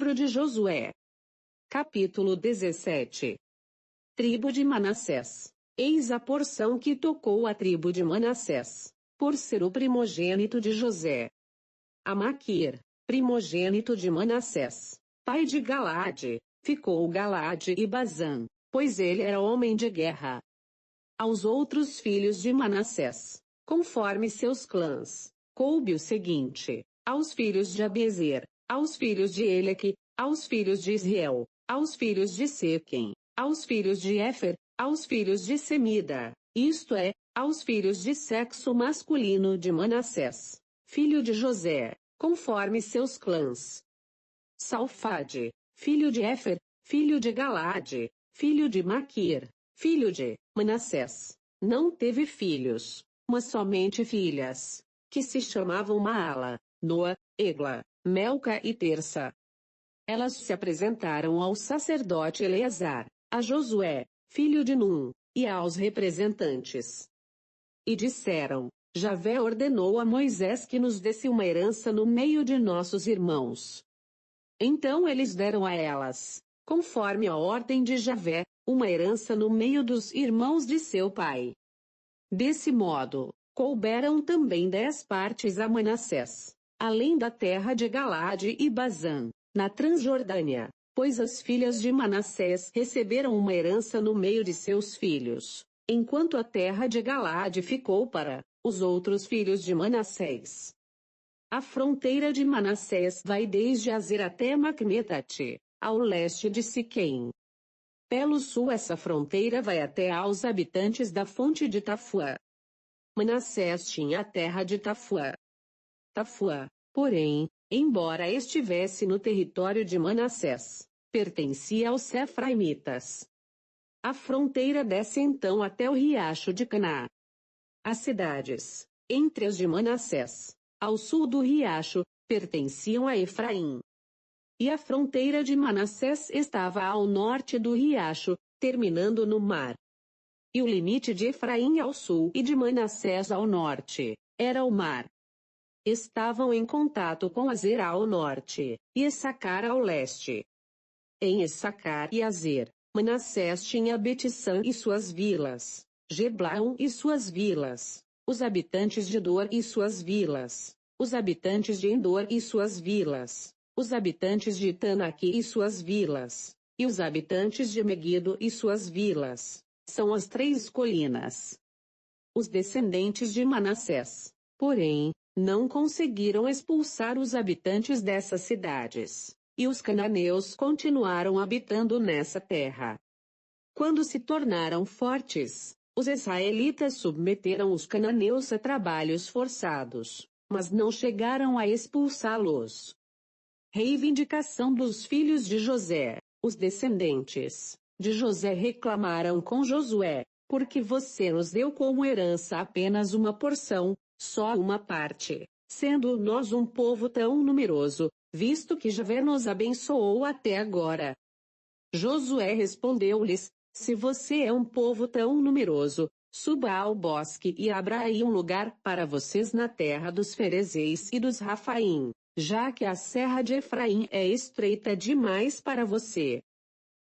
Livro de Josué. Capítulo 17. Tribo de Manassés. Eis a porção que tocou a tribo de Manassés, por ser o primogênito de José. A Maquir, primogênito de Manassés, pai de Galaade, ficou Galaade e Bazã, pois ele era homem de guerra. Aos outros filhos de Manassés, conforme seus clãs, coube o seguinte: aos filhos de Abezer, aos filhos de Eleque, aos filhos de Israel, aos filhos de Sequem, aos filhos de Éfer, aos filhos de Semida, isto é, aos filhos de sexo masculino de Manassés, filho de José, conforme seus clãs. Salfade, filho de Éfer, filho de Galaade, filho de Maquir, filho de Manassés, não teve filhos, mas somente filhas, que se chamavam Maala, Noa, Egla, Melca e Terça. Elas se apresentaram ao sacerdote Eleazar, a Josué, filho de Num, e aos representantes. E disseram: Javé ordenou a Moisés que nos desse uma herança no meio de nossos irmãos. Então eles deram a elas, conforme a ordem de Javé, uma herança no meio dos irmãos de seu pai. Desse modo, couberam também 10 partes a Manassés, além da terra de Galaade e Bazã, na Transjordânia, pois as filhas de Manassés receberam uma herança no meio de seus filhos, enquanto a terra de Galaade ficou para os outros filhos de Manassés. A fronteira de Manassés vai desde Azer até Macmetate, ao leste de Siquém. Pelo sul essa fronteira vai até aos habitantes da fonte de Tafuã. Manassés tinha a terra de Tafuã. Tafuã, porém, embora estivesse no território de Manassés, pertencia aos Efraimitas. A fronteira desce então até o riacho de Caná. As cidades, entre as de Manassés, ao sul do riacho, pertenciam a Efraim. E a fronteira de Manassés estava ao norte do riacho, terminando no mar. E o limite de Efraim ao sul e de Manassés ao norte, era o mar. Estavam em contato com Azer ao norte, e Issacar ao leste. Em Issacar e Azer, Manassés tinha Betissã e suas vilas, Geblaão e suas vilas, os habitantes de Dor e suas vilas, os habitantes de Endor e suas vilas, os habitantes de Tanaque e suas vilas, e os habitantes de Meguido e suas vilas, são as 3 colinas. Os descendentes de Manassés, porém, não conseguiram expulsar os habitantes dessas cidades, e os cananeus continuaram habitando nessa terra. Quando se tornaram fortes, os israelitas submeteram os cananeus a trabalhos forçados, mas não chegaram a expulsá-los. Reivindicação dos filhos de José. Os descendentes de José reclamaram com Josué: porque você nos deu como herança apenas uma porção, só uma parte, sendo nós um povo tão numeroso, visto que Javé nos abençoou até agora. Josué respondeu-lhes: se você é um povo tão numeroso, suba ao bosque e abra aí um lugar para vocês na terra dos Ferezeis e dos Rafaim, já que a serra de Efraim é estreita demais para você.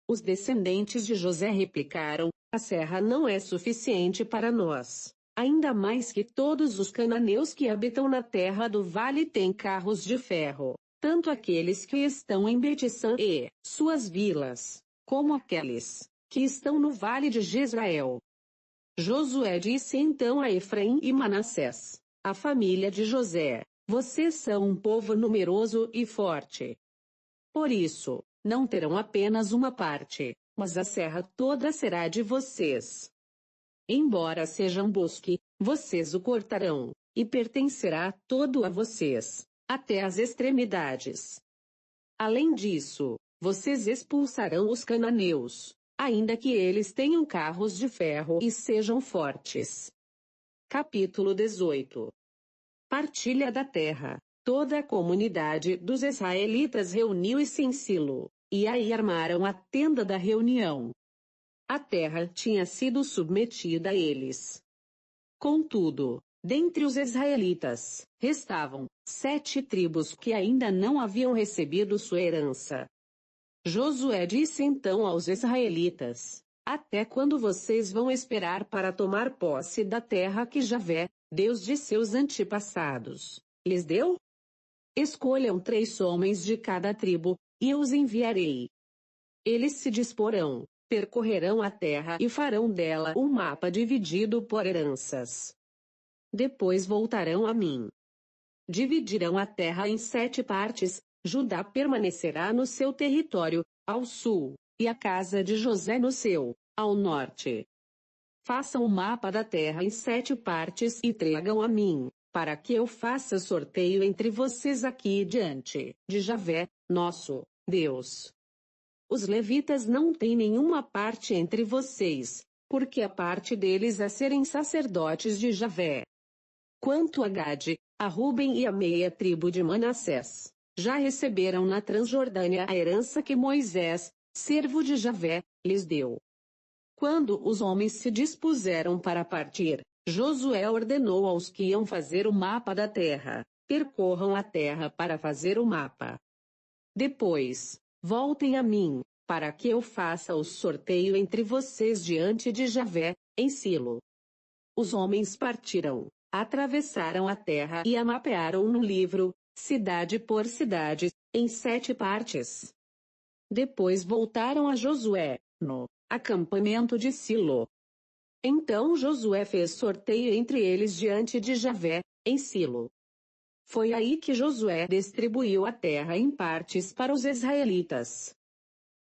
Os descendentes de José replicaram: a serra não é suficiente para nós, ainda mais que todos os cananeus que habitam na terra do vale têm carros de ferro, tanto aqueles que estão em Betissã e suas vilas, como aqueles que estão no vale de Jezrael. Josué disse então a Efraim e Manassés, a família de José: vocês são um povo numeroso e forte. Por isso, não terão apenas uma parte, mas a serra toda será de vocês. Embora seja um bosque, vocês o cortarão, e pertencerá todo a vocês, até as extremidades. Além disso, vocês expulsarão os cananeus, ainda que eles tenham carros de ferro e sejam fortes. Capítulo 18. Partilha da terra. Toda a comunidade dos israelitas reuniu-se em Silo, e aí armaram a tenda da reunião. A terra tinha sido submetida a eles. Contudo, Dentre os israelitas, restavam 7 tribos que ainda não haviam recebido sua herança. Josué disse então aos israelitas: Até quando vocês vão esperar para tomar posse da terra que Javé, Deus de seus antepassados, lhes deu? Escolham 3 homens de cada tribo, e eu os enviarei. Eles se disporão, percorrerão a terra e farão dela um mapa dividido por heranças. Depois voltarão a mim. Dividirão a terra em 7 partes, Judá permanecerá no seu território, ao sul, e a casa de José no seu, ao norte. Façam o mapa da terra em 7 partes e tragam a mim, para que eu faça sorteio entre vocês aqui diante de Javé, nosso Deus. Os levitas não têm nenhuma parte entre vocês, porque a parte deles é serem sacerdotes de Javé. Quanto a Gade, a Ruben e a meia tribo de Manassés, já receberam na Transjordânia a herança que Moisés, servo de Javé, lhes deu. Quando os homens se dispuseram para partir, Josué ordenou aos que iam fazer o mapa da terra: percorram a terra para fazer o mapa. Depois, voltem a mim, para que eu faça o sorteio entre vocês diante de Javé, em Silo. Os homens partiram, atravessaram a terra e a mapearam no livro, cidade por cidade, em 7 partes. Depois voltaram a Josué, no acampamento de Silo. Então Josué fez sorteio entre eles diante de Javé, em Silo. Foi aí que Josué distribuiu a terra em partes para os israelitas.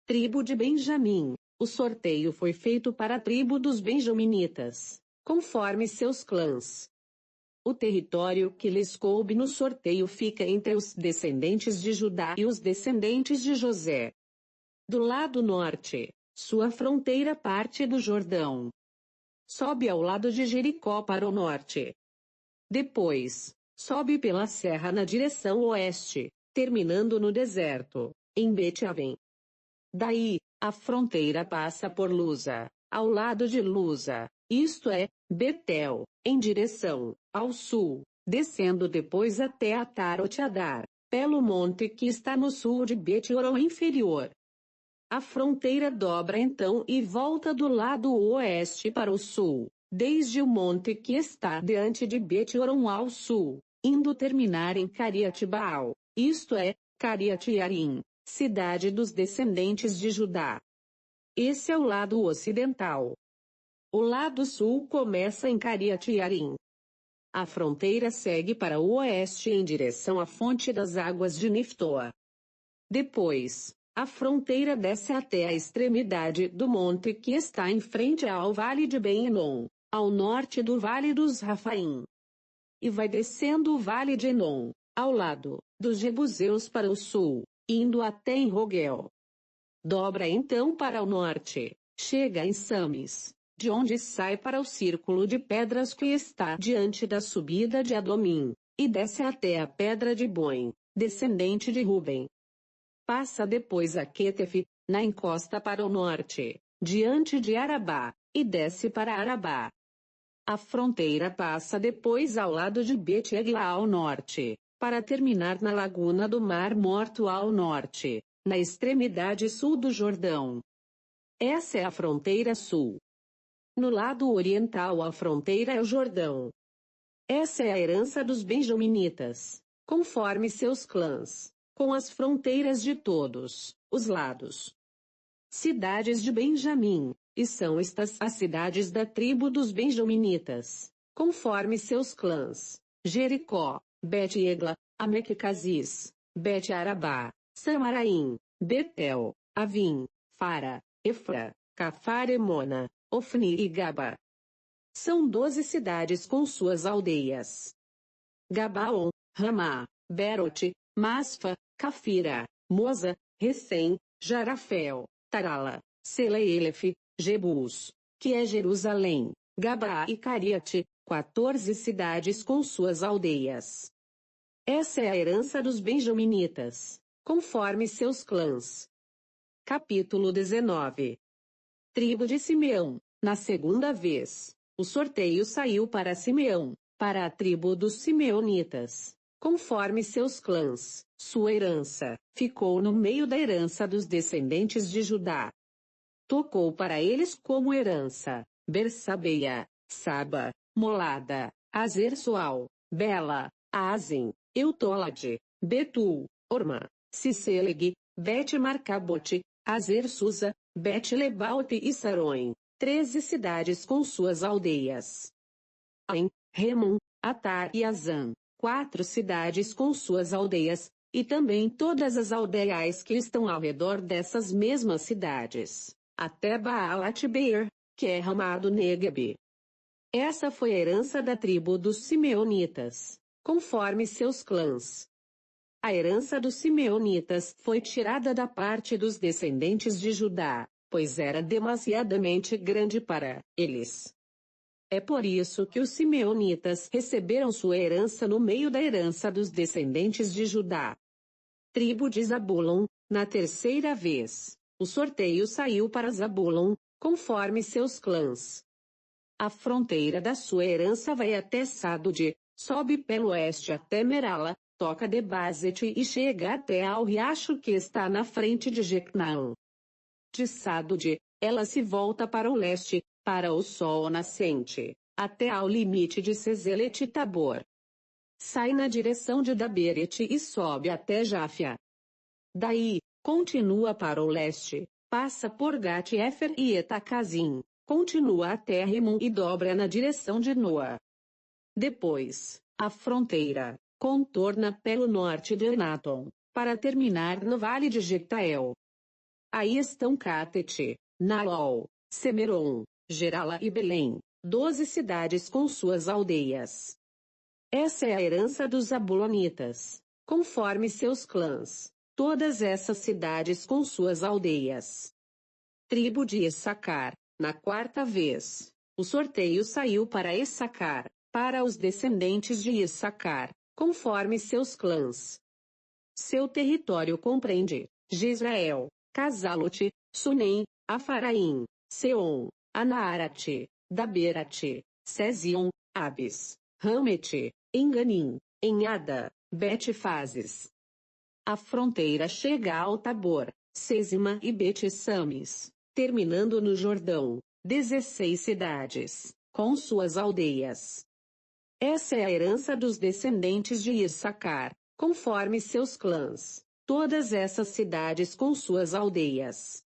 Tribo de Benjamim. O sorteio foi feito para a tribo dos benjaminitas, conforme seus clãs. O território que lhes coube no sorteio fica entre os descendentes de Judá e os descendentes de José. Do lado norte, sua fronteira parte do Jordão. Sobe ao lado de Jericó para o norte. Depois, sobe pela serra na direção oeste, terminando no deserto, em Bet-Aven. Daí, a fronteira passa por Luza, ao lado de Luza, isto é, Betel, em direção ao sul, descendo depois até Atarot-Adar, pelo monte que está no sul de Bet-Horon inferior. A fronteira dobra então e volta do lado oeste para o sul, desde o monte que está diante de Bet-Horon ao sul, indo terminar em Cariat-Baal, isto é, Cariat-Jearim, cidade dos descendentes de Judá. Esse é o lado ocidental. O lado sul começa em Cariat-Jearim. A fronteira segue para o oeste em direção à fonte das águas de Neftoa. Depois, a fronteira desce até a extremidade do monte que está em frente ao vale de Ben-Hinom, ao norte do vale dos Rafaim. E vai descendo o vale de Enom, ao lado dos Jebuseus para o sul, indo até em Rogel. Dobra então para o norte, chega em Sames, de onde sai para o círculo de pedras que está diante da subida de Adomim, e desce até a pedra de Boim, descendente de Ruben. Passa depois a Quetef, na encosta para o norte, diante de Arabá, e desce para Arabá. A fronteira passa depois ao lado de Bet-Egla ao norte, para terminar na laguna do Mar Morto ao norte, na extremidade sul do Jordão. Essa é a fronteira sul. No lado oriental a fronteira é o Jordão. Essa é a herança dos benjaminitas, conforme seus clãs, com as fronteiras de todos os lados. Cidades de Benjamim, e são estas as cidades da tribo dos benjaminitas, conforme seus clãs: Jericó, Bet-Egla, Ameque-Caziz, Bet-Arabá, Samaraim, Betel, Avim, Fara, Efra, Cafar-Emona, Ofni e Gaba. São 12 cidades com suas aldeias. Gabaon, Ramá, Berote, Masfa, Cafira, Moza, Recém, Jarafel, Tarala, Seleelef, Jebus, que é Jerusalém, Gabá e Cariate, 14 cidades com suas aldeias. Essa é a herança dos benjaminitas, conforme seus clãs. Capítulo 19. Tribo de Simeão. Na segunda vez, o sorteio saiu para Simeão, para a tribo dos Simeonitas, conforme seus clãs. Sua herança ficou no meio da herança dos descendentes de Judá. Tocou para eles como herança Bersabeia, Saba, Molada, Azer-Sual, Bela, Azem, Eutolade, Betul, Orma, Ciseleg, Bet-Marcabote, Azer-Susa, Bet-Lebaute e Saron, 13 cidades com suas aldeias. Ain, Remon, Atar e Azan, 4 cidades com suas aldeias, e também todas as aldeias que estão ao redor dessas mesmas cidades, até Baalat-Beer, que é Ramado Negebe. Essa foi a herança da tribo dos Simeonitas, conforme seus clãs. A herança dos Simeonitas foi tirada da parte dos descendentes de Judá, pois era demasiadamente grande para eles. É por isso que os Simeonitas receberam sua herança no meio da herança dos descendentes de Judá. Tribo de Zabulon, na terceira vez, o sorteio saiu para Zabulon, conforme seus clãs. A fronteira da sua herança vai até Sadod, sobe pelo oeste até Merala, toca de Bazete e chega até ao riacho que está na frente de Jecnaã. De Sadod, ela se volta para o leste, para o sol nascente, até ao limite de Sezelet e Tabor. Sai na direção de Daberet e sobe até Jáfia. Daí, continua para o leste, passa por Gat-Efer e Etacazim, continua até Rimon e dobra na direção de Noa. Depois, a fronteira contorna pelo norte de Anaton, para terminar no vale de Jectael. Aí estão Catete, Nalol, Semeron, Gerala e Belém, 12 cidades com suas aldeias. Essa é a herança dos Zabulonitas, conforme seus clãs, todas essas cidades com suas aldeias. Tribo de Issacar, na quarta vez, o sorteio saiu para Issacar, para os descendentes de Issacar, conforme seus clãs. Seu território compreende Jezreel, Casalote, Sunem, Afaraim, Seom, Anaarate, Daberate, Sezion, Abis, Ramete, Enganim, Enhada, Bet-Fases. A fronteira chega ao Tabor, Sesima e Bet-Sames, terminando no Jordão, 16 cidades, com suas aldeias. Essa é a herança dos descendentes de Issacar, conforme seus clãs, todas essas cidades com suas aldeias.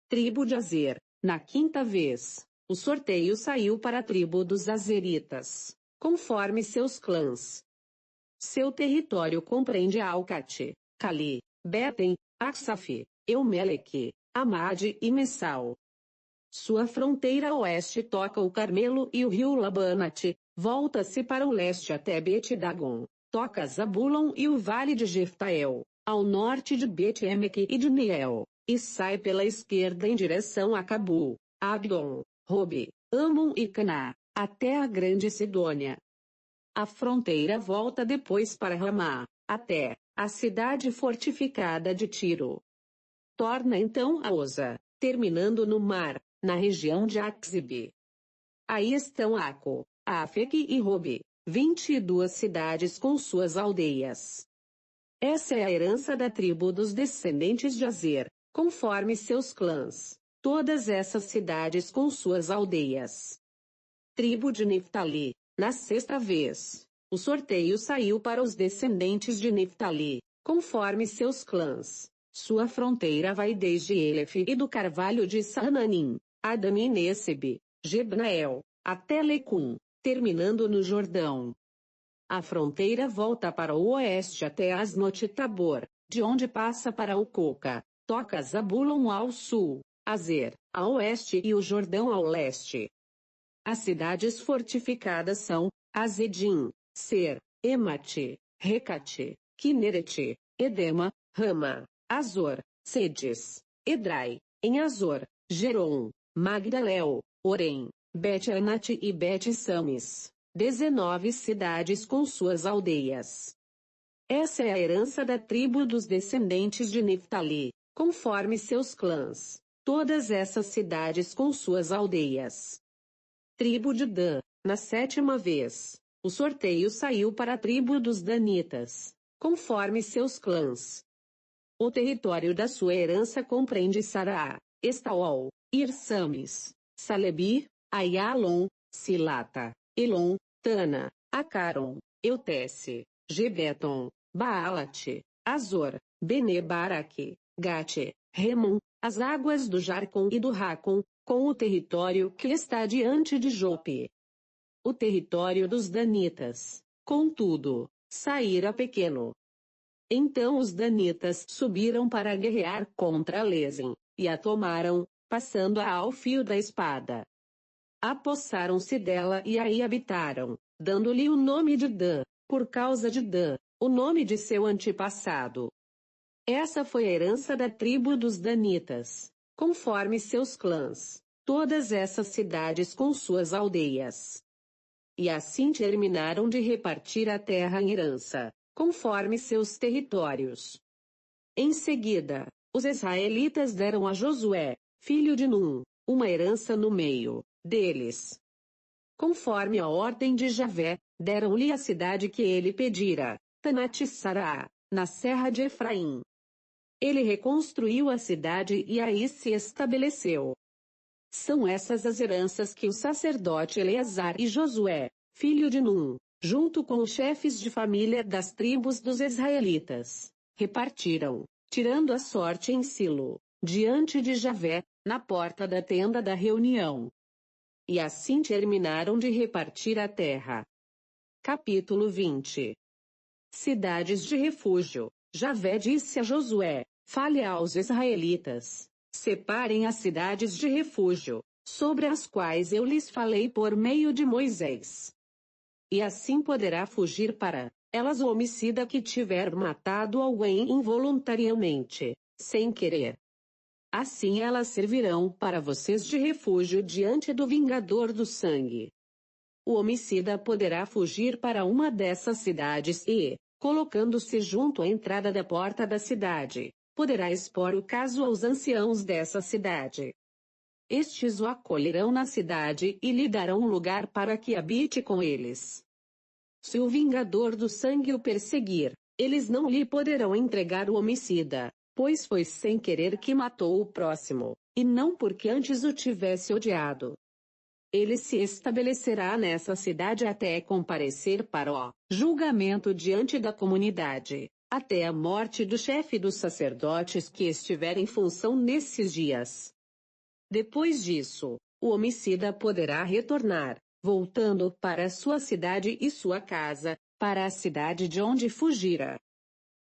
Tribo de Azer, na quinta vez, o sorteio saiu para a tribo dos Azeritas, conforme seus clãs. Seu território compreende Alcate, Cali, Beten, Aksaf, Eumeleque, Amade e Messal. Sua fronteira oeste toca o Carmelo e o rio Labanate, volta-se para o leste até Bet-Dagon, toca Zabulon e o vale de Jeftael, ao norte de Bet-Emeque e de Neiel, e sai pela esquerda em direção a Cabu, Abdon, Robe, Amon e Caná, até a grande Sidônia. A fronteira volta depois para Ramá, até a cidade fortificada de Tiro. Torna então a Oza, terminando no mar, na região de Axibe. Aí estão Aco, Afeque e Robe, 22 cidades com suas aldeias. Essa é a herança da tribo dos descendentes de Azer, conforme seus clãs, todas essas cidades com suas aldeias. Tribo de Neftali, na sexta vez, o sorteio saiu para os descendentes de Neftali, conforme seus clãs. Sua fronteira vai desde Elef e do Carvalho de Saananim, Adam e Nessebe, Jebnael, até Lecum, terminando no Jordão. A fronteira volta para o oeste até Asnot-Tabor, de onde passa para o Coca, toca Zabulon ao sul, Azer, ao oeste e o Jordão ao leste. As cidades fortificadas são Azedim, Ser, Emate, Recate, Kinerete, Edema, Rama, Azor, Sedes, Edrai, em Azor, Geron, Magdalel, Orem, Bet-Anate e Bet-Sames, 19 cidades com suas aldeias. Essa é a herança da tribo dos descendentes de Neftali, conforme seus clãs, todas essas cidades com suas aldeias. Tribo de Dan, na sétima vez, o sorteio saiu para a tribo dos Danitas, conforme seus clãs. O território da sua herança compreende Sará, Estaol, Irsames, Salebi, Aialon, Silata, Elon, Tana, Acaron, Eutesse, Gebeton, Baalate, Azor, Bene-Baraque, Gate, Remon, as águas do Jarcon e do Racon, com o território que está diante de Jope. O território dos Danitas, contudo, saíra pequeno. Então os Danitas subiram para guerrear contra Lezem, e a tomaram, passando-a ao fio da espada. Apossaram-se dela e aí habitaram, dando-lhe o nome de Dan, por causa de Dan, o nome de seu antepassado. Essa foi a herança da tribo dos Danitas, conforme seus clãs, todas essas cidades com suas aldeias. E assim terminaram de repartir a terra em herança, conforme seus territórios. Em seguida, os israelitas deram a Josué, filho de Num, uma herança no meio deles. Conforme a ordem de Javé, deram-lhe a cidade que ele pedira, Tanat-Sará, na serra de Efraim. Ele reconstruiu a cidade e aí se estabeleceu. São essas as heranças que o sacerdote Eleazar e Josué, filho de Num, junto com os chefes de família das tribos dos israelitas, repartiram, tirando a sorte em Silo, diante de Javé, na porta da tenda da reunião. E assim terminaram de repartir a terra. Capítulo 20. Cidades de refúgio. Javé disse a Josué: fale aos israelitas, separem as cidades de refúgio, sobre as quais eu lhes falei por meio de Moisés. E assim poderá fugir para elas o homicida que tiver matado alguém involuntariamente, sem querer. Assim elas servirão para vocês de refúgio diante do vingador do sangue. O homicida poderá fugir para uma dessas cidades e, colocando-se junto à entrada da porta da cidade, poderá expor o caso aos anciãos dessa cidade. Estes o acolherão na cidade e lhe darão um lugar para que habite com eles. Se o vingador do sangue o perseguir, eles não lhe poderão entregar o homicida, pois foi sem querer que matou o próximo, e não porque antes o tivesse odiado. Ele se estabelecerá nessa cidade até comparecer para o julgamento diante da comunidade, até a morte do chefe dos sacerdotes que estiver em função nesses dias. Depois disso, o homicida poderá retornar, voltando para sua cidade e sua casa, para a cidade de onde fugira.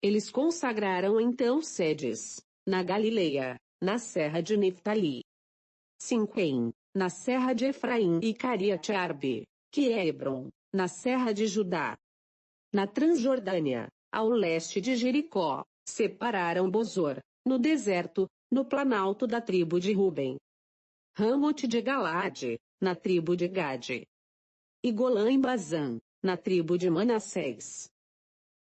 Eles consagraram então sedes, na Galileia, na serra de Neftali, Sinquém, na serra de Efraim e Cariate-Arbe, que é Hebron, na serra de Judá. Na Transjordânia, ao leste de Jericó, separaram Bozor, no deserto, no planalto da tribo de Ruben. Ramote de Galaade, na tribo de Gade. E Golã em Bazã, na tribo de Manassés.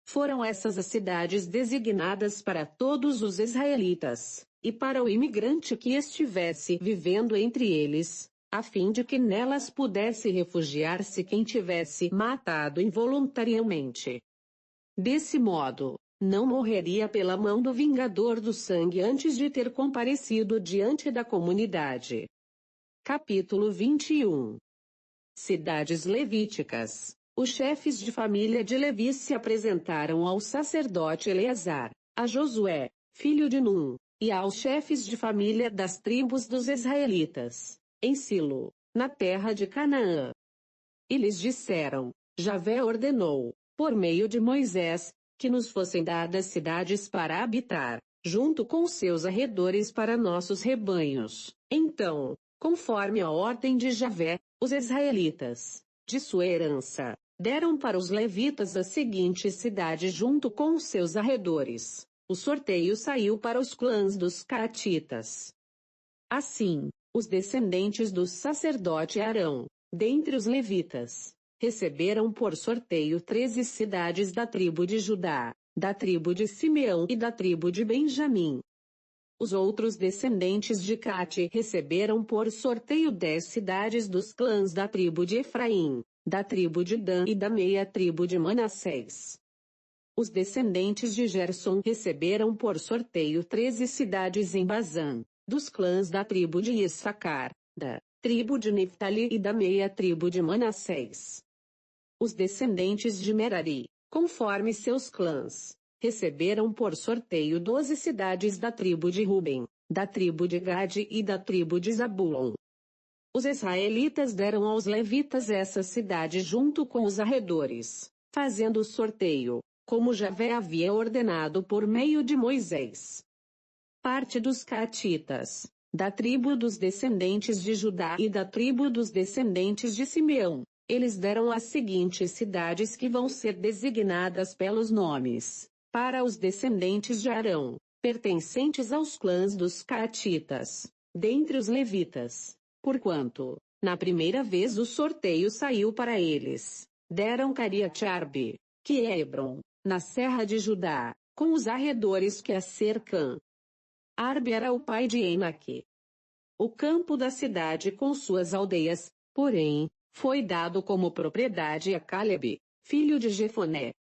Foram essas as cidades designadas para todos os israelitas, e para o imigrante que estivesse vivendo entre eles, a fim de que nelas pudesse refugiar-se quem tivesse matado involuntariamente. Desse modo, não morreria pela mão do vingador do sangue antes de ter comparecido diante da comunidade. Capítulo 21. Cidades levíticas. Os chefes de família de Levi se apresentaram ao sacerdote Eleazar, a Josué, filho de Num, e aos chefes de família das tribos dos israelitas, em Silo, na terra de Canaã. E lhes disseram: Javé ordenou, por meio de Moisés, que nos fossem dadas cidades para habitar, junto com seus arredores para nossos rebanhos. Então, conforme a ordem de Javé, os israelitas, de sua herança, deram para os levitas a seguinte cidade junto com seus arredores. O sorteio saiu para os clãs dos Caatitas. Assim, os descendentes do sacerdote Arão, dentre os levitas, receberam por sorteio 13 cidades da tribo de Judá, da tribo de Simeão e da tribo de Benjamim. Os outros descendentes de Cate receberam por sorteio 10 cidades dos clãs da tribo de Efraim, da tribo de Dan e da meia tribo de Manassés. Os descendentes de Gerson receberam por sorteio 13 cidades em Bazã, dos clãs da tribo de Issacar, da tribo de Neftali e da meia tribo de Manassés. Os descendentes de Merari, conforme seus clãs, receberam por sorteio 12 cidades da tribo de Ruben, da tribo de Gade e da tribo de Zabulon. Os israelitas deram aos levitas essas cidades junto com os arredores, fazendo o sorteio, como Javé havia ordenado por meio de Moisés. Parte dos Catitas, da tribo dos descendentes de Judá e da tribo dos descendentes de Simeão, eles deram as seguintes cidades que vão ser designadas pelos nomes, para os descendentes de Arão, pertencentes aos clãs dos Catitas, dentre os levitas, porquanto, na primeira vez o sorteio saiu para eles, deram Cariate-Arbe, que é Hebron, na serra de Judá, com os arredores que a cercam. Arbe era o pai de Enaque. O campo da cidade com suas aldeias, porém, foi dado como propriedade a Caleb, filho de Jefoné.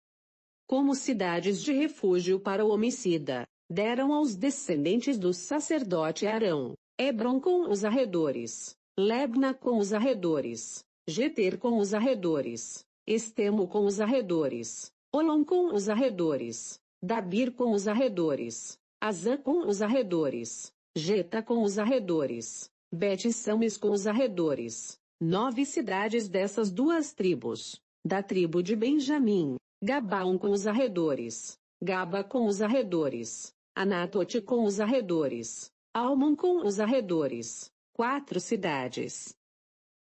Como cidades de refúgio para o homicida, deram aos descendentes do sacerdote Arão, Hebron com os arredores, Lebna com os arredores, Geter com os arredores, Estemo com os arredores, Olom com os arredores, Dabir com os arredores, Azã com os arredores, Geta com os arredores, Bet-Sames com os arredores. 9 cidades dessas duas tribos, da tribo de Benjamim, Gabaon com os arredores, Gaba com os arredores, Anatote com os arredores, Almon com os arredores, 4 cidades.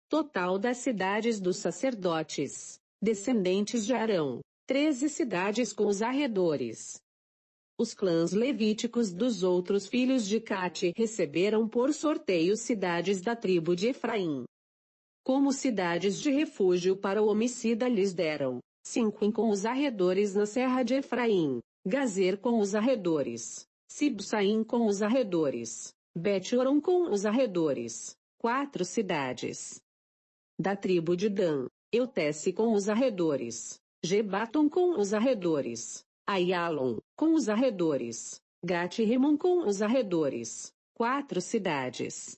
Total das cidades dos sacerdotes, descendentes de Arão, 13 cidades com os arredores. Os clãs levíticos dos outros filhos de Cate receberam por sorteio cidades da tribo de Efraim. Como cidades de refúgio para o homicida lhes deram, 5 com os arredores na serra de Efraim, Gazer com os arredores, Sibsaim com os arredores, Bet-Horon com os arredores, 4 cidades. Da tribo de Dan, Eutesse com os arredores, Gebaton com os arredores, Aialon, com os arredores, Gat-Rimon com os arredores, 4 cidades.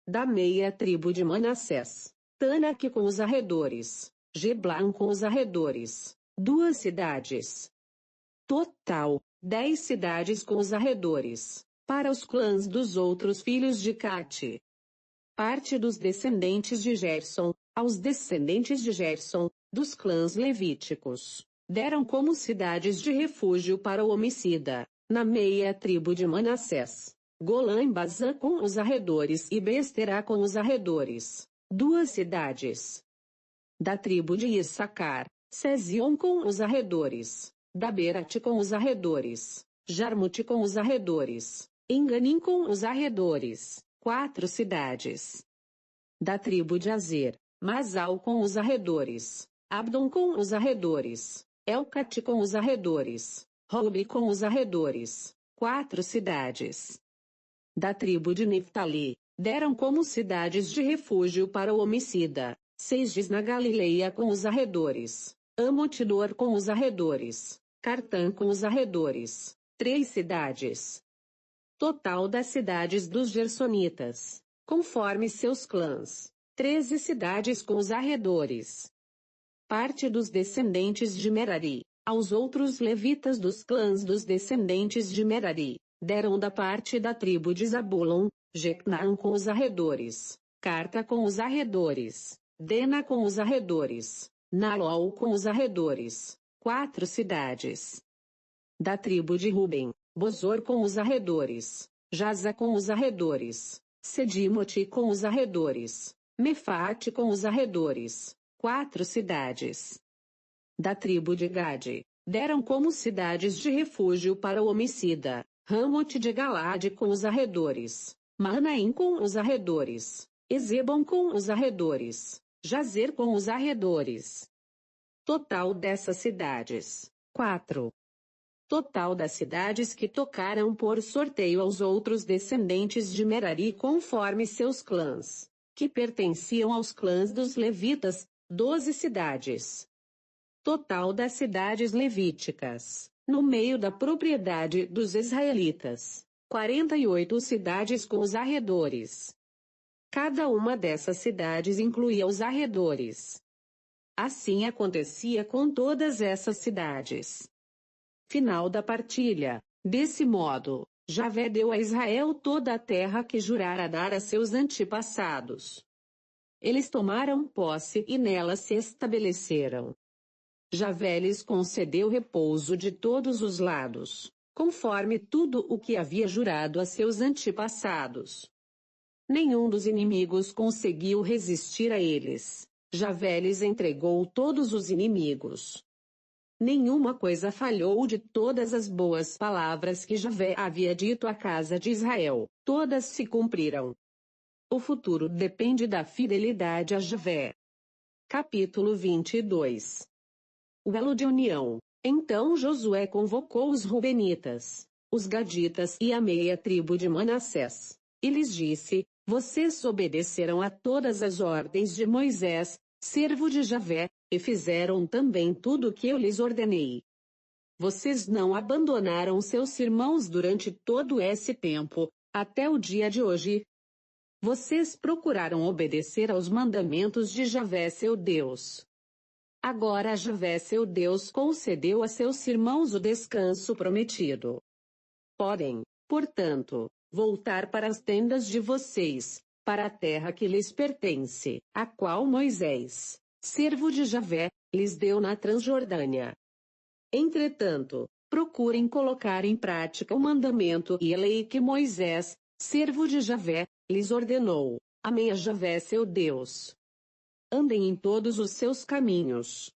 Da meia tribo de Manassés, Tanaque com os arredores, Geblan com os arredores, 2 cidades. Total, 10 cidades com os arredores, para os clãs dos outros filhos de Cate. Parte dos descendentes de Gerson, aos descendentes de Gerson, dos clãs levíticos, deram como cidades de refúgio para o homicida, na meia tribo de Manassés, Golã em Bazã com os arredores e Besterá com os arredores, 2 cidades. Da tribo de Issacar, Sezion com os arredores, Daberate com os arredores, Jarmute com os arredores, Enganim com os arredores, 4 cidades. Da tribo de Azer, Masal com os arredores, Abdon com os arredores, Elcate com os arredores, Roube com os arredores, 4 cidades. Da tribo de Neftali, deram como cidades de refúgio para o homicida, 6 na Galileia com os arredores, Amotidor com os arredores, Cartã com os arredores, 3 cidades. Total das cidades dos Gersonitas, conforme seus clãs, 13 cidades com os arredores. Parte dos descendentes de Merari, aos outros levitas dos clãs dos descendentes de Merari, deram da parte da tribo de Zabulon, Jecnaan com os arredores, Carta com os arredores, Dena com os arredores, Nalol com os arredores, 4 cidades. Da tribo de Ruben, Bozor com os arredores, Jaza com os arredores, Sedimote com os arredores, Mefaate com os arredores, 4 cidades. Da tribo de Gade, deram como cidades de refúgio para o homicida, Ramote de Galade com os arredores, Manaim com os arredores, Ezebon com os arredores, Jazer com os arredores. Total dessas cidades, 4. Total das cidades que tocaram por sorteio aos outros descendentes de Merari conforme seus clãs, que pertenciam aos clãs dos levitas, 12 cidades. Total das cidades levíticas, no meio da propriedade dos israelitas, 48 cidades com os arredores. Cada uma dessas cidades incluía os arredores. Assim acontecia com todas essas cidades. Final da partilha. Desse modo, Javé deu a Israel toda a terra que jurara dar a seus antepassados. Eles tomaram posse e nela se estabeleceram. Javé lhes concedeu repouso de todos os lados, conforme tudo o que havia jurado a seus antepassados. Nenhum dos inimigos conseguiu resistir a eles. Javé lhes entregou todos os inimigos. Nenhuma coisa falhou de todas as boas palavras que Javé havia dito à casa de Israel, todas se cumpriram. O futuro depende da fidelidade a Javé. Capítulo 22. O elo de união. Então Josué convocou os Rubenitas, os Gaditas e a meia tribo de Manassés, e lhes disse: vocês obedeceram a todas as ordens de Moisés, servo de Javé, e fizeram também tudo o que eu lhes ordenei. Vocês não abandonaram seus irmãos durante todo esse tempo, até o dia de hoje. Vocês procuraram obedecer aos mandamentos de Javé seu Deus. Agora Javé seu Deus concedeu a seus irmãos o descanso prometido. Podem, portanto, voltar para as tendas de vocês, para a terra que lhes pertence, a qual Moisés, servo de Javé, lhes deu na Transjordânia. Entretanto, procurem colocar em prática o mandamento e a lei que Moisés, servo de Javé, lhes ordenou. Amém a Javé seu Deus. Andem em todos os seus caminhos.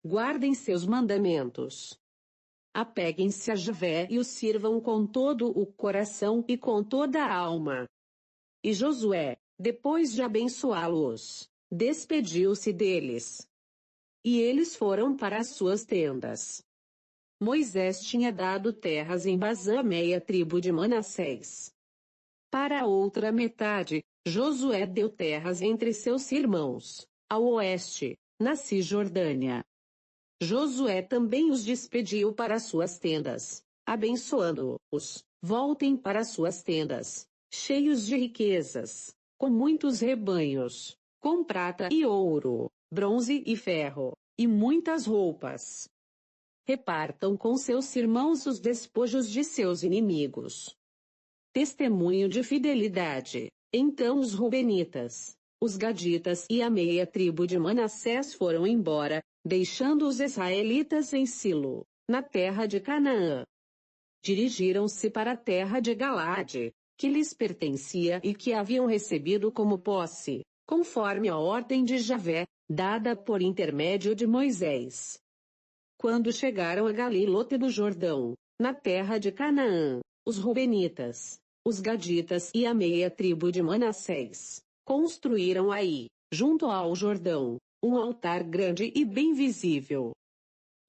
Guardem seus mandamentos. Apeguem-se a Javé e o sirvam com todo o coração e com toda a alma. E Josué, depois de abençoá-los, despediu-se deles. E eles foram para as suas tendas. Moisés tinha dado terras em Bazã à meia tribo de Manassés. Para a outra metade, Josué deu terras entre seus irmãos, ao oeste, na Cisjordânia. Josué também os despediu para suas tendas, abençoando-os: voltem para suas tendas, cheios de riquezas, com muitos rebanhos, com prata e ouro, bronze e ferro, e muitas roupas. Repartam com seus irmãos os despojos de seus inimigos. Testemunho de fidelidade. Então os Rubenitas, os Gaditas e a meia tribo de Manassés foram embora, deixando os israelitas em Silo, na terra de Canaã. Dirigiram-se para a terra de Galaade, que lhes pertencia e que haviam recebido como posse, conforme a ordem de Javé, dada por intermédio de Moisés. Quando chegaram a Galilote do Jordão, na terra de Canaã, os Rubenitas, os Gaditas e a meia tribo de Manassés construíram aí, junto ao Jordão, um altar grande e bem visível.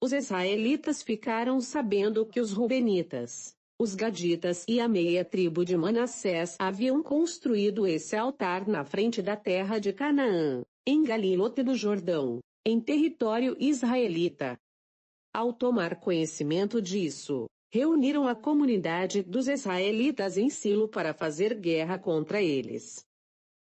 Os israelitas ficaram sabendo que os Rubenitas, os Gaditas e a meia tribo de Manassés haviam construído esse altar na frente da terra de Canaã, em Galilote do Jordão, em território israelita. Ao tomar conhecimento disso, reuniram a comunidade dos israelitas em Silo para fazer guerra contra eles.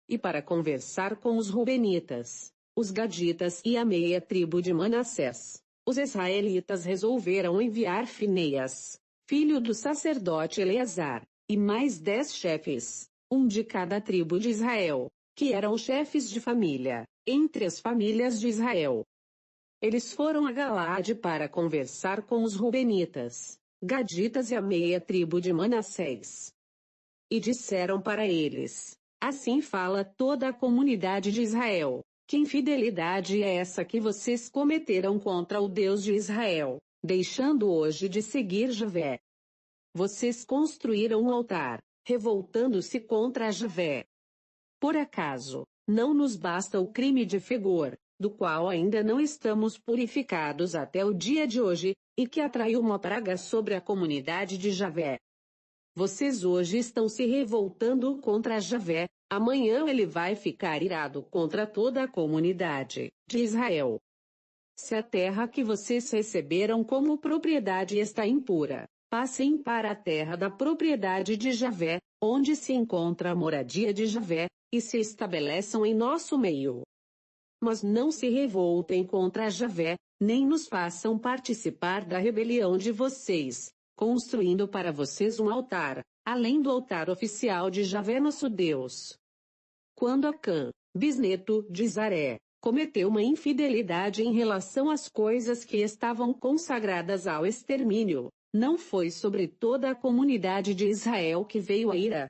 E para conversar com os Rubenitas, os Gaditas e a meia tribo de Manassés, os israelitas resolveram enviar Fineias, filho do sacerdote Eleazar, e mais 10 chefes, um de cada tribo de Israel, que eram chefes de família, entre as famílias de Israel. Eles foram a Galaade para conversar com os Rubenitas, Gaditas e a meia tribo de Manassés. E disseram para eles: assim fala toda a comunidade de Israel. Que infidelidade é essa que vocês cometeram contra o Deus de Israel, deixando hoje de seguir Javé? Vocês construíram um altar, revoltando-se contra Javé. Por acaso, não nos basta o crime de Fegor, do qual ainda não estamos purificados até o dia de hoje, e que atraiu uma praga sobre a comunidade de Javé? Vocês hoje estão se revoltando contra Javé, Amanhã ele vai ficar irado contra toda a comunidade de Israel. Se a terra que vocês receberam como propriedade está impura, passem para a terra da propriedade de Javé, onde se encontra a moradia de Javé, e se estabeleçam em nosso meio. Mas não se revoltem contra Javé, nem nos façam participar da rebelião de vocês, construindo para vocês um altar, além do altar oficial de Javé nosso Deus. Quando Acã, bisneto de Zaré, cometeu uma infidelidade em relação às coisas que estavam consagradas ao extermínio, não foi sobre toda a comunidade de Israel que veio a ira.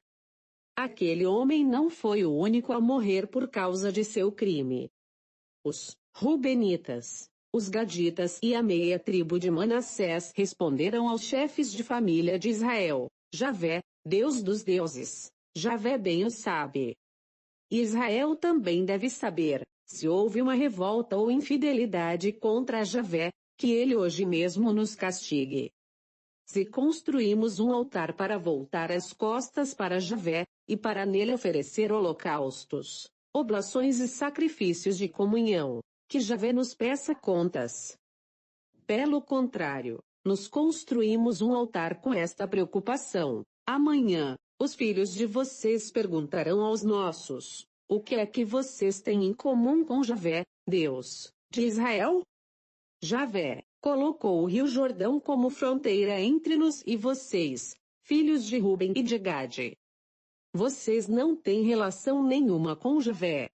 Aquele homem não foi o único a morrer por causa de seu crime. Os Rubenitas, os Gaditas e a meia tribo de Manassés responderam aos chefes de família de Israel: Javé, Deus dos deuses, Javé bem o sabe. Israel também deve saber, se houve uma revolta ou infidelidade contra Javé, que ele hoje mesmo nos castigue. Se construímos um altar para voltar as costas para Javé, e para nele oferecer holocaustos, oblações e sacrifícios de comunhão, que Javé nos peça contas. Pelo contrário, nos construímos um altar com esta preocupação: amanhã, os filhos de vocês perguntarão aos nossos: o que é que vocês têm em comum com Javé, Deus de Israel? Javé colocou o rio Jordão como fronteira entre nós e vocês, filhos de Ruben e de Gade. Vocês não têm relação nenhuma com Javé.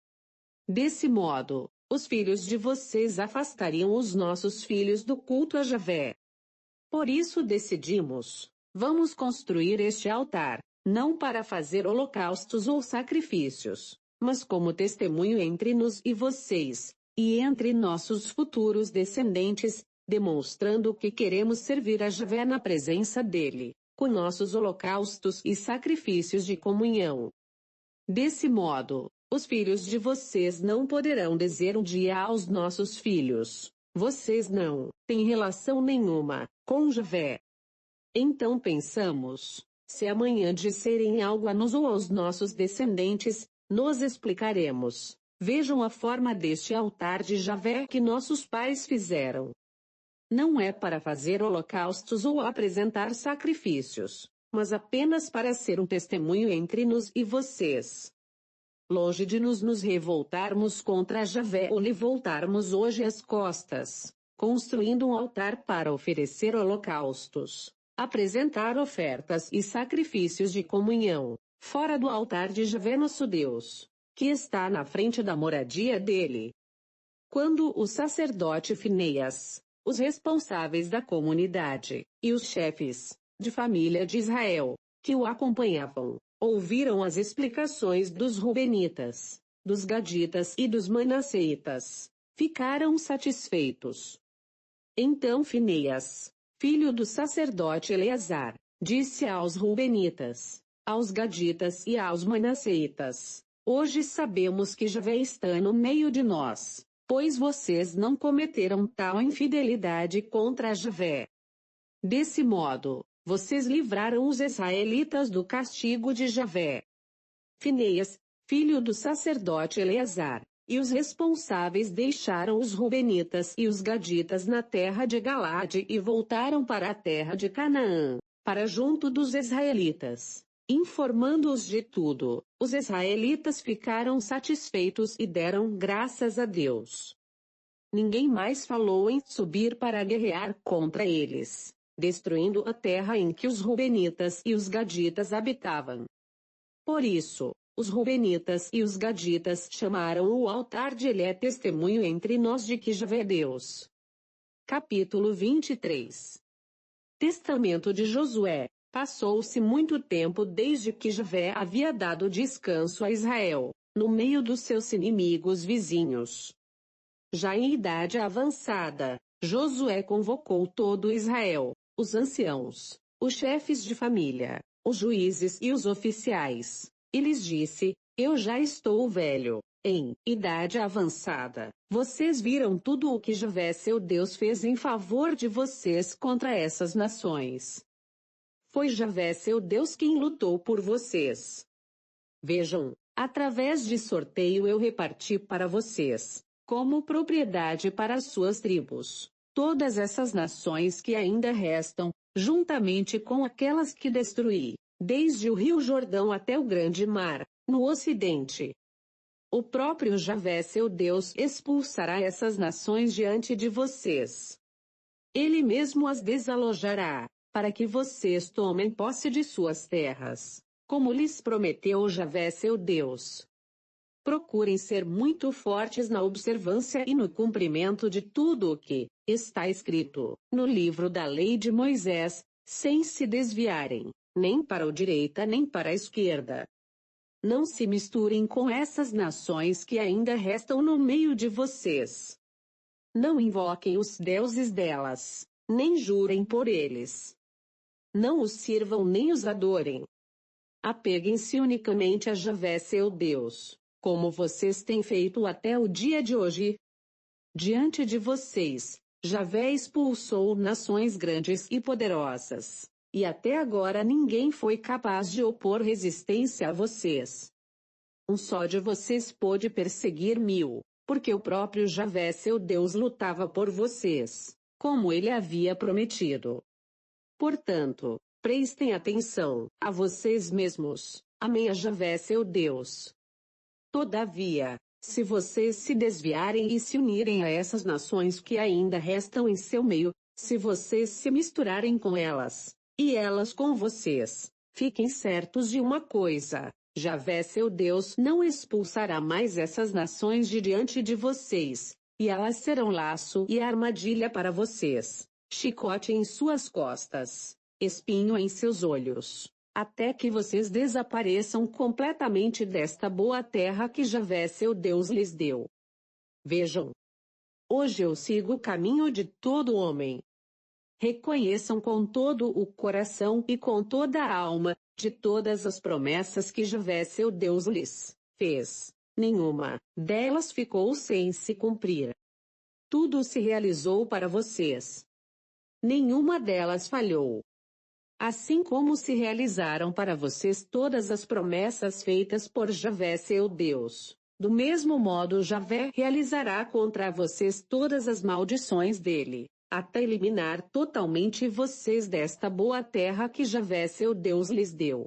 Desse modo, os filhos de vocês afastariam os nossos filhos do culto a Javé. Por isso decidimos: vamos construir este altar, não para fazer holocaustos ou sacrifícios, mas como testemunho entre nós e vocês, e entre nossos futuros descendentes, demonstrando que queremos servir a Javé na presença dele, com nossos holocaustos e sacrifícios de comunhão. Desse modo, os filhos de vocês não poderão dizer um dia aos nossos filhos: vocês não têm relação nenhuma com Javé. Então pensamos: se amanhã disserem algo a nós ou aos nossos descendentes, nós explicaremos: vejam a forma deste altar de Javé que nossos pais fizeram. Não é para fazer holocaustos ou apresentar sacrifícios, mas apenas para ser um testemunho entre nós e vocês. Longe de nos revoltarmos contra Javé ou lhe voltarmos hoje as costas, construindo um altar para oferecer holocaustos, apresentar ofertas e sacrifícios de comunhão, fora do altar de Javé nosso Deus, que está na frente da moradia dele. Quando o sacerdote Finéias, os responsáveis da comunidade, e os chefes de família de Israel, que o acompanhavam, ouviram as explicações dos Rubenitas, dos Gaditas e dos Manasseitas, ficaram satisfeitos. Então Finéias, filho do sacerdote Eleazar, disse aos Rubenitas, aos Gaditas e aos Manasseitas: hoje sabemos que Javé está no meio de nós, pois vocês não cometeram tal infidelidade contra Javé. Desse modo, vocês livraram os israelitas do castigo de Javé. Finéias, filho do sacerdote Eleazar, e os responsáveis deixaram os Rubenitas e os Gaditas na terra de Galaade e voltaram para a terra de Canaã, para junto dos israelitas. Informando-os de tudo, os israelitas ficaram satisfeitos e deram graças a Deus. Ninguém mais falou em subir para guerrear contra eles, destruindo a terra em que os Rubenitas e os Gaditas habitavam. Por isso, os Rubenitas e os Gaditas chamaram o altar de Elé testemunho entre nós de que Javé é Deus. Capítulo 23. Testamento de Josué. Passou-se muito tempo desde que Javé havia dado descanso a Israel, no meio dos seus inimigos vizinhos. Já em idade avançada, Josué convocou todo Israel, os anciãos, os chefes de família, os juízes e os oficiais, e lhes disse: eu já estou velho, em idade avançada. Vocês viram tudo o que Javé seu Deus fez em favor de vocês contra essas nações. Foi Javé seu Deus quem lutou por vocês. Vejam, Através de sorteio eu reparti para vocês, como propriedade para as suas tribos, todas essas nações que ainda restam, juntamente com aquelas que destruí, desde o rio Jordão até o grande mar, no ocidente. O próprio Javé seu Deus expulsará essas nações diante de vocês. Ele mesmo as desalojará, para que vocês tomem posse de suas terras, como lhes prometeu Javé seu Deus. Procurem ser muito fortes na observância e no cumprimento de tudo o que está escrito no livro da lei de Moisés, sem se desviarem, nem para a direita nem para a esquerda. Não se misturem com essas nações que ainda restam no meio de vocês. Não invoquem os deuses delas, nem jurem por eles. Não os sirvam nem os adorem. Apeguem-se unicamente a Javé seu Deus, como vocês têm feito até o dia de hoje. Diante de vocês, Javé expulsou nações grandes e poderosas, e até agora ninguém foi capaz de opor resistência a vocês. Um só de vocês pôde perseguir 1000, porque o próprio Javé seu Deus lutava por vocês, como ele havia prometido. Portanto, prestem atenção a vocês mesmos, amém a Javé seu Deus. Todavia, se vocês se desviarem e se unirem a essas nações que ainda restam em seu meio, se vocês se misturarem com elas, e elas com vocês, fiquem certos de uma coisa: Javé seu Deus não expulsará mais essas nações de diante de vocês, e elas serão laço e armadilha para vocês, chicote em suas costas, espinho em seus olhos, até que vocês desapareçam completamente desta boa terra que Javé seu Deus lhes deu. Vejam. Hoje eu sigo o caminho de todo homem. Reconheçam com todo o coração e com toda a alma, de todas as promessas que Javé seu Deus lhes fez, nenhuma delas ficou sem se cumprir. Tudo se realizou para vocês. Nenhuma delas falhou. Assim como se realizaram para vocês todas as promessas feitas por Javé seu Deus, do mesmo modo Javé realizará contra vocês todas as maldições dele, até eliminar totalmente vocês desta boa terra que Javé seu Deus lhes deu.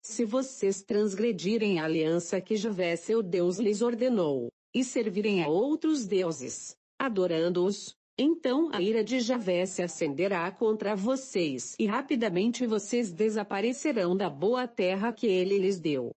Se vocês transgredirem a aliança que Javé seu Deus lhes ordenou, e servirem a outros deuses, adorando-os, então a ira de Javé se acenderá contra vocês e rapidamente vocês desaparecerão da boa terra que ele lhes deu.